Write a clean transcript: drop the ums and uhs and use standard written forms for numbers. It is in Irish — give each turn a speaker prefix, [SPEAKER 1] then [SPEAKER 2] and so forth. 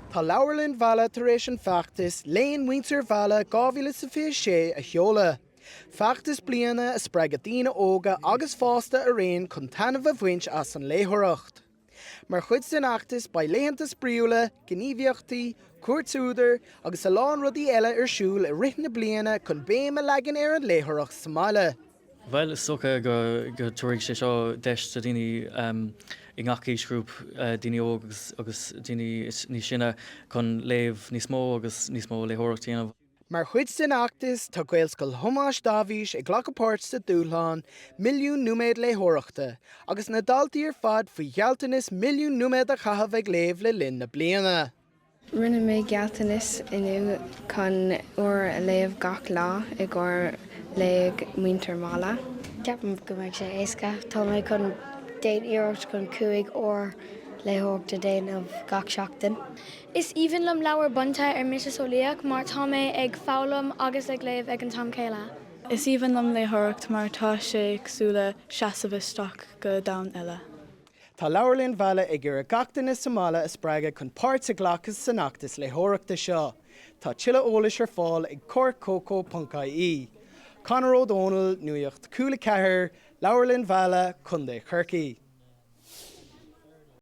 [SPEAKER 1] Tá leabharlann bhaile tar éis an feachtas léon muintir bhaile 2026 a cheoladh. Feachtas bliana a spreagadh óga agus fásta a réon chun tainmh a bhaint as an léitheoireachta. Mar chuid san achtas baile spríúla, gníomhaíochtaí, cuairtúdar agus a lán rudaí eile ar siúl a rith na bliana chun béim a leagan ar an léitheoireacht sa mbaile.
[SPEAKER 2] Bhaile socha go tuairisc sé seo deis daoine I ngacíos grúp daoine agus daoine ní sinne chun léamh níos mó agus níos mó léitheoireacht dhéanamh.
[SPEAKER 1] Mar chuid san achtas tá gaeilge thomáis dábhís ag ghlacapáirt sa dúshlán milliún núméid léitheoireachta agus na daltaí ar fad faoi ghealtanas milliún núméid a chathmh ag léamh le linn na bliana.
[SPEAKER 3] Rinne mé gealtanas inniu chun uair a léamh gach lá I gcóir léag muintir mála.
[SPEAKER 4] Ceapan go mbeidh sé éasca, tá mé chun déanamh chun cuaig ó léitheoireachta déanamh gach seachtain.
[SPEAKER 5] Is even lom leabhar bunta ar Léitheoireacht mar tá mé ag fálam agus ag léamh ag an tam céile.
[SPEAKER 6] Is even lom léitheoireacht mar tá sé agsúla seasamhisteach go dain eile.
[SPEAKER 1] Tá leabharlann bhaile ag gur gachtainna sa mbaile a spreagadh chun páirt a ghlachas san achtas léitheoireachta seo. Tá tuilleadh eolais ar fáil ag Chorcaí. Conor O'Donnell, Nuacht, Aip Cúla4, leabharlann bhaile, chun Chorcaí.